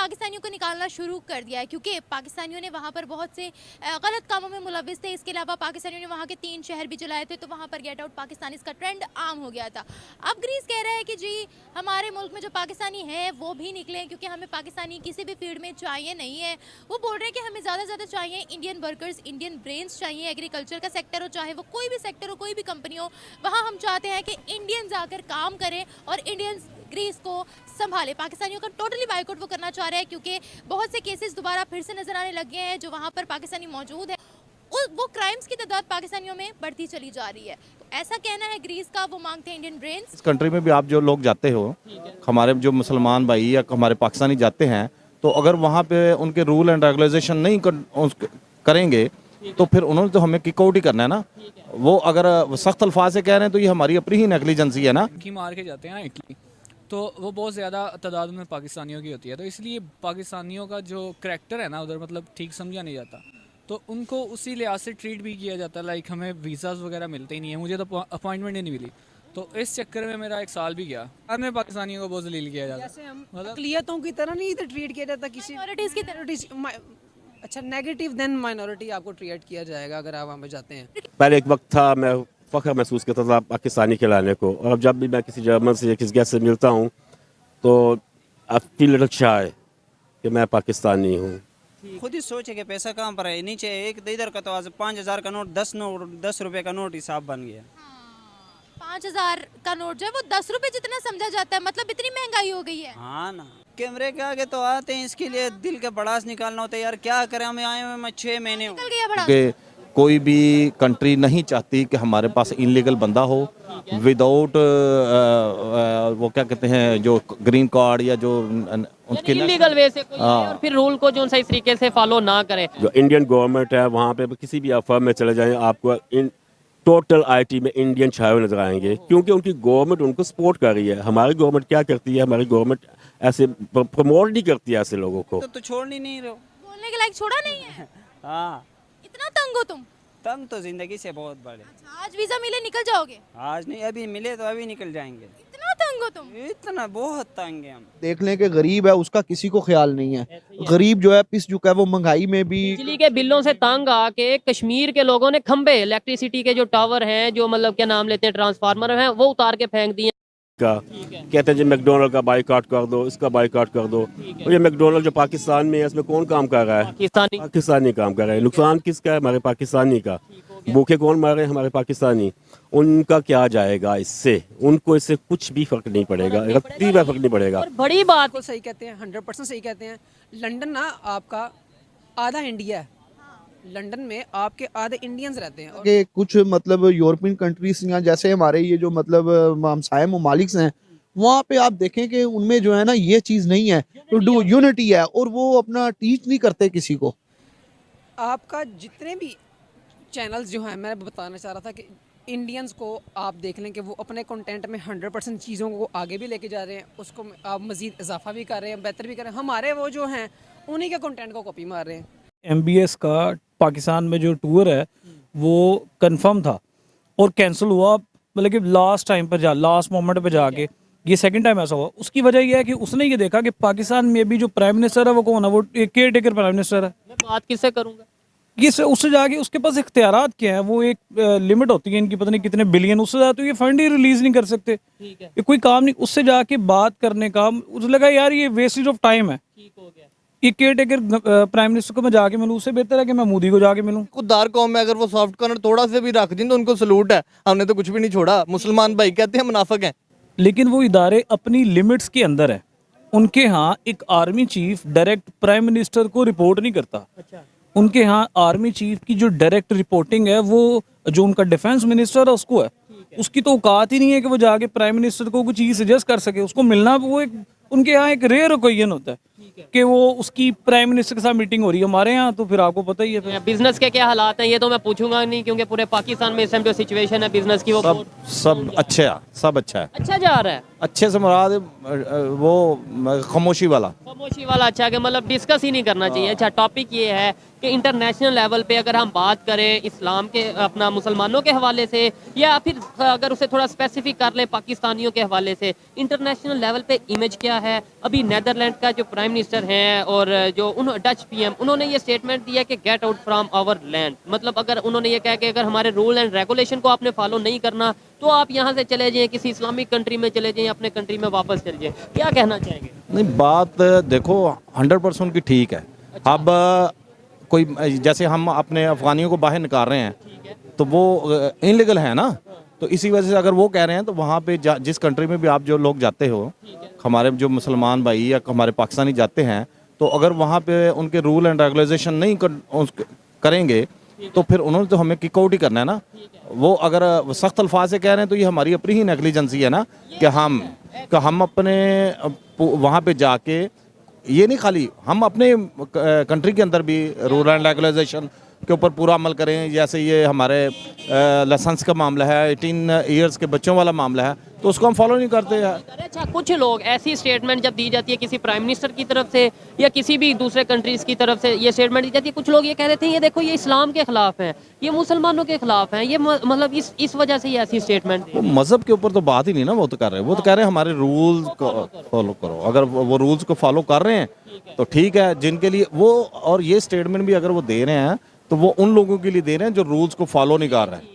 पाकिस्तानियों को निकालना शुरू कर दिया है, क्योंकि पाकिस्तानियों ने वहाँ पर बहुत से गलत कामों में मुलविस थे। इसके अलावा पाकिस्तानियों ने वहाँ के 3 शहर भी जलाए थे, तो वहाँ पर गेट आउट पाकिस्तान इसका ट्रेंड आम हो गया था। अब ग्रीस कह रहा है कि जी हमारे मुल्क में जो पाकिस्तानी हैं वो भी निकलें, क्योंकि हमें पाकिस्तानी किसी भी फील्ड में चाहिए नहीं है। वो बोल रहे हैं कि हमें ज़्यादा से ज़्यादा चाहिए इंडियन वर्कर्स, इंडियन ब्रेन्स चाहिए। एग्रीकल्चर का सेक्टर हो, चाहे वो कोई भी सेक्टर हो, कोई भी कंपनी हो, वहाँ हम चाहते हैं कि इंडियंस आकर काम करें और इंडियंस ग्रीस को संभाले। पाकिस्तानियों का टोटली बाइकआउट वो करना चाह रहे हैं, क्योंकि बहुत से केसेस दोबारा फिर से नजर आने लगे हैं जो वहाँ पर पाकिस्तानी मौजूद है। वो क्राइम्स की तादाद पाकिस्तानियों में बढ़ती चली जा रही है। तो ऐसा कहना है ग्रीस का, वो मांगते हैं इंडियन ब्रेन्स। इस कंट्री में भी आप जो लोग जाते हो, हमारे जो मुसलमान भाई या हमारे पाकिस्तानी जाते हैं, तो अगर वहाँ पे उनके रूल एंड रेगुलेशन नहीं करेंगे तो फिर उन्होंने तो हमें किक आउट ही करना है ना। वो अगर सख्त अल्फाज से कह रहे हैं तो ये हमारी अपनी ही नेग्लिजेंसी है ना। की मार के जाते हैं इटली, तो वो बहुत ज़्यादा तादाद में पाकिस्तानियों की होती है, तो इसलिए पाकिस्तानियों का जो करैक्टर है ना उधर मतलब ठीक समझा नहीं जाता, तो उनको उसी लिहाज से ट्रीट भी किया जाता है। लाइक हमें वीज़ाज़ वगैरह मिलते ही नहीं है, मुझे तो अपॉइंटमेंट ही नहीं मिली, तो इस चक्कर में मेरा 1 साल भी गया। बाद में पाकिस्तानियों को बहुत जलील किया जाता है। जैसे हम अक़लियतों की तरह नहीं इधर ट्रीट किया जाता, किसी माइनॉरिटीज़ की तरह। अच्छा, नेगेटिव देन माइनॉरिटी आपको ट्रीट किया जाएगा अगर आप वहाँ पे जाते हैं। पहले एक वक्त था मैं फ़ख्र महसूस करता था पाकिस्तानी खिलाने को, और अब जब भी मैं किसी जर्मन से या किसी गेस्ट से मिलता हूँ तो आई फील लिटिल शाय कि मैं पाकिस्तानी हूँ। खुद ही सोचे कि पैसा कहाँ पर है। नीचे एक इधर का तो आज 5,000 का नोट 10 रुपए का नोट हिसाब बन गया। 5,000 का नोट जो है वो 10 रुपए जितना समझा जाता है, मतलब इतनी महंगाई हो गई है। हाँ ना, कैमरे के आगे तो आते हैं इसके लिए दिल के भड़ास निकालना होता है। यार क्या करें, हमें आए हुए 6 महीने हो निकल गया बड़ा। कि कोई भी कंट्री नहीं चाहती कि हमारे पास इनलीगल बंदा हो विदाउट वो क्या कहते हैं जो ग्रीन कार्ड या जो उसके इलीगल वे से कोई आए और फिर रूल को जो सही तरीके से फॉलो ना करे। जो इंडियन गवर्नमेंट है वहाँ पे किसी भी फर्म में चले जाएं, आपको टोटल आईटी में इंडियन छाए हुए नजर आएंगे, क्योंकि उनकी गवर्नमेंट उनको सपोर्ट कर रही है। हमारी गवर्नमेंट क्या करती है, हमारी गवर्नमेंट ऐसे प्रमोट नहीं करती है ऐसे लोगों को। तो छोड़ नहीं रहो, बोलने के लायक छोड़ा नहीं है। हाँ, इतना तंग हो तुम? तंग तो जिंदगी से बहुत बड़े। अच्छा, आज वीजा मिले निकल जाओगे? आज नहीं, अभी मिले तो अभी निकल जाएंगे। इतना तंग हो तुम? इतना बहुत तंग है हम। देख लें कि गरीब है उसका किसी को ख्याल नहीं है। गरीब जो है पिस चुका है, वो महंगाई में भी। बिजली के बिलों से तंग आके कश्मीर के लोगों ने खंबे, इलेक्ट्रिसिटी के जो टावर हैं, जो मतलब क्या नाम लेते हैं ट्रांसफार्मर हैं, वो उतार के फेंक दिए। कहते हैं जी मैकडोनल्ड का बाइकआउट कर दो, इसका बाइकआउट कर दो। और ये मैकडोनल्ड जो पाकिस्तान में है इसमें कौन काम कर रहा है? पाकिस्तानी काम कर रहा है। नुकसान किसका है? हमारे पाकिस्तानी का। भूखे कौन मारे? हमारे पाकिस्तानी। उनका क्या जाएगा इससे? उनको इससे कुछ भी फर्क नहीं पड़ेगा, रत्ती में फर्क नहीं पड़ेगा। और बड़ी बात सही कहते हैं, 100% सही कहते हैं। लंदन ना आपका आधा इंडिया है, लंदन में आपके आधे इंडियंस रहते हैं। कि कुछ मतलब यूरोपियन कंट्रीज या जैसे हमारे ये जो मतलब हमसाये ममालिक हैं, वहाँ पे आप देखें कि उनमें जो है ना ये चीज़ नहीं है, तो यूनिटी है और वो अपना टीच नहीं करते किसी को। आपका जितने भी चैनल्स जो हैं, मैं बताना चाह रहा था कि इंडियंस को आप देख लें कि वो अपने कंटेंट में 100% चीज़ों को आगे भी लेके जा रहे हैं, उसको आप मज़ीद इजाफा भी कर रहे हैं, बेहतर भी कर रहे हैं। हमारे वो जो हैं उन्हीं के कंटेंट को कॉपी मार रहे हैं। MBS का पाकिस्तान में जो टूर है वो कंफर्म था और कैंसिल हुआ, मतलब कि लास्ट टाइम पर लास्ट मोमेंट पे जाके ये सेकंड टाइम ऐसा हुआ। उसकी वजह यह है कि उसने ये देखा कि पाकिस्तान में भी जो प्राइम मिनिस्टर है वो कौन है? वो एक केयर टेकर प्राइम मिनिस्टर है। मैं बात किससे करूँगा? उससे जाके उसके पास इख्तियारात क्या है, वो एक लिमिट होती है इनकी, पता नहीं कितने बिलियन, उससे ज़्यादा तो ये फंड ही रिलीज नहीं कर सकते। ये कोई काम नहीं, उससे जाके बात करने का उसे लगा यार ये वेस्टेज ऑफ टाइम है। ठीक हो गया। ये केयर टेकर प्राइम मिनिस्टर को मैं जाके मिलूँ, उससे बेहतर है कि मैं मोदी को जाके मिलूँ। खुददार कौम है, अगर वो सॉफ्ट कॉर्नर थोड़ा से भी रख दें तो उनको सलूट है। हमने तो कुछ भी नहीं छोड़ा। मुसलमान भाई कहते हैं मुनाफिक हैं, लेकिन वो इदारे अपनी लिमिट्स के अंदर है। उनके यहाँ एक army chief direct prime minister को रिपोर्ट नहीं करता। उनके यहाँ आर्मी चीफ की जो डायरेक्ट रिपोर्टिंग है वो जो उनका डिफेंस मिनिस्टर है उसको है। उसकी तो औकात ही नहीं है कि वो जाके प्राइम मिनिस्टर को कुछ चीज़ सजेस्ट कर सके। उसको मिलना वो एक उनके यहाँ एक रेयर ओकेजन होता है कि वो उसकी प्राइम मिनिस्टर के साथ मीटिंग हो रही है। हमारे यहाँ तो फिर आपको पता ही है। बिजनेस के क्या हालात हैं ये तो मैं पूछूंगा नहीं, क्योंकि पूरे पाकिस्तान में इस टाइम जो सिचुएशन है बिजनेस की वो सब अच्छा है, सब अच्छा है। अच्छा जा रहा है। अच्छे से मुराद वो खामोशी वाला अच्छा कि मतलब डिस्कस ही नहीं करना चाहिए। अच्छा, टॉपिक ये है कि इंटरनेशनल लेवल पे अगर हम बात करें इस्लाम के, अपना मुसलमानों के हवाले से, या फिर अगर उसे थोड़ा स्पेसिफिक कर लें पाकिस्तानियों के हवाले से, इंटरनेशनल लेवल पे इमेज क्या है? अभी नेदरलैंड का जो प्राइम प्राइम मिनिस्टर हैं और जो डच पीएम, उन्होंने ये स्टेटमेंट दिया कि get out from our land, मतलब अगर उन्होंने ये कहा कि अगर हमारे रूल एंड रेगुलेशन को आपने फॉलो नहीं करना तो आप यहाँ से चले जाएं, किसी इस्लामिक कंट्री में चले जाएं, अपने कंट्री में वापस चले जाएं। क्या कहना चाहेंगे? नहीं, बात देखो 100% उनकी ठीक है। अब कोई जैसे हम अपने अफगानियों को बाहर निकाल रहे हैं तो वो इनलीगल है ना, तो इसी वजह से अगर वो कह रहे हैं तो वहाँ पे जिस कंट्री में भी आप जो लोग जाते हो, हमारे जो मुसलमान भाई या हमारे पाकिस्तानी जाते हैं, तो अगर वहाँ पे उनके रूल एंड रेगुलेशन नहीं करेंगे तो फिर उन्होंने तो हमें किक आउट ही करना है ना। वो अगर सख्त अल्फाज से कह रहे हैं तो ये हमारी अपनी ही नेग्लिजेंसी है ना कि हम अपने वहाँ पे जाके, ये नहीं खाली हम अपने कंट्री के अंदर भी रूल एंड रेगुलेशन के ऊपर पूरा अमल करें। जैसे ये हमारे लाइसेंस का मामला है, 18 इयर्स के बच्चों वाला मामला है, तो उसको हम फॉलो नहीं करते हैं। अच्छा, कुछ लोग ऐसी स्टेटमेंट जब दी जाती है किसी प्राइम मिनिस्टर की तरफ से या किसी भी दूसरे कंट्रीज़ की तरफ से ये स्टेटमेंट दी जाती है, कुछ लोग ये कह रहे थे ये देखो ये इस्लाम के खिलाफ है, ये मुसलमानों के खिलाफ है, ये मतलब इस वजह से ये ऐसी स्टेटमेंट दी। वो मज़हब के ऊपर तो बात ही नहीं ना वो तो कर रहे हैं, वो तो कह रहे हैं हमारे रूल्स को फॉलो करो। अगर वो रूल्स को फॉलो कर रहे हैं तो ठीक है, जिनके लिए वो, और ये स्टेटमेंट भी अगर वो दे रहे हैं तो वो उन लोगों के लिए दे रहे हैं जो रूल्स को फॉलो नहीं कर रहे हैं।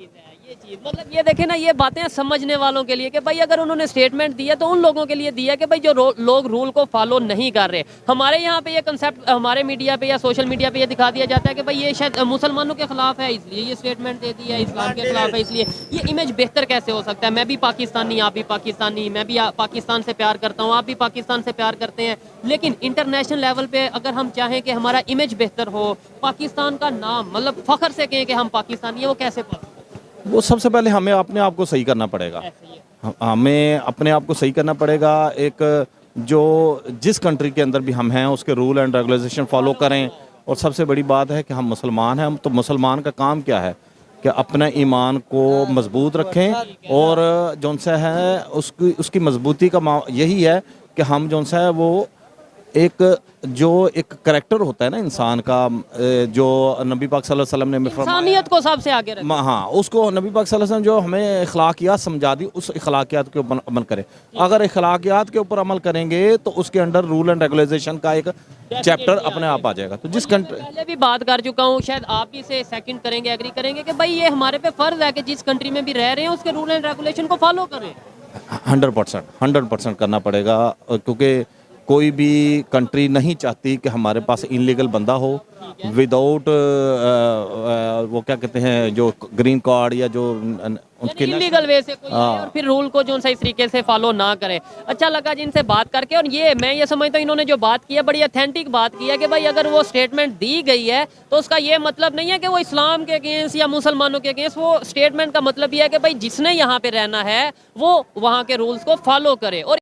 मतलब ये देखें ना, ये बातें समझने वालों के लिए कि भाई अगर उन्होंने स्टेटमेंट दिया तो उन लोगों के लिए दिया कि भाई जो लोग रूल को फॉलो नहीं कर रहे। हमारे यहाँ पे ये कंसेप्ट हमारे मीडिया पे या सोशल मीडिया पे ये दिखा दिया जाता है कि भाई ये शायद मुसलमानों के खिलाफ है इसलिए ये स्टेटमेंट दे दी है, इस्लाम के खिलाफ है इसलिए। ये इमेज बेहतर कैसे हो सकता है? मैं भी पाकिस्तानी, आप भी पाकिस्तानी, मैं भी पाकिस्तान से प्यार करता हूँ, आप भी पाकिस्तान से प्यार करते हैं, लेकिन इंटरनेशनल लेवल पे अगर हम चाहें कि हमारा इमेज बेहतर हो, पाकिस्तान का नाम मतलब फ़ख्र से कहें कि हम पाकिस्तानी है, वो कैसे? वो सबसे पहले हमें अपने आप को सही करना पड़ेगा। हमें अपने आप को सही करना पड़ेगा। एक जो जिस कंट्री के अंदर भी हम हैं उसके रूल एंड रेगुलेशन फॉलो करें। और सबसे बड़ी बात है कि हम मुसलमान हैं, तो मुसलमान का काम क्या है कि अपना ईमान को मजबूत रखें, और जौन सा है उसकी मजबूती का यही है कि हम जौन सा है वो एक करेक्टर होता है ना इंसान का, जो नबी पाक सल्लल्लाहु अलैहि वसल्लम ने इंसानियत को सबसे आगे रखा। हाँ, उसको नबी पाक सल्लल्लाहु अलैहि वसल्लम जो हमें इखलाकियात समझा दी, उस इखलाकियात के ऊपर अमल करें। अगर इखलाकियात के ऊपर अमल करेंगे तो उसके अंडर रूल एंड रेगुलेशन का एक चैप्टर अपने आप आ जाएगा। तो जिस कंट्री, पहले भी बात कर चुका हूँ, शायद आप भी से सेकंड करेंगे, एग्री करेंगे कि भाई ये हमारे पे फर्ज है कि जिस कंट्री में भी रह रहे हैं उसके रूल एंड रेगुलेशन को फॉलो करें। 100% करना पड़ेगा, क्योंकि कोई भी कंट्री नहीं चाहती कि हमारे पास इनलीगल बंदा हो विदाउट वो क्या कहते हैं जो ग्रीन कार्ड या जो उसके इलीगल वे से कोई आए और फिर रूल को जो सही तरीके से फॉलो ना करे। अच्छा लगा जिनसे बात करके, और ये मैं ये समझता हूँ इन्होंने जो बात की है बड़ी ऑथेंटिक बात की है कि भाई अगर वो स्टेटमेंट दी गई है तो उसका ये मतलब नहीं है कि वो इस्लाम के अगेंस्ट या मुसलमानों के अगेंस्ट। वो स्टेटमेंट का मतलब ये है कि भाई जिसने यहाँ पे रहना है वो वहाँ के रूल्स को फॉलो करे। और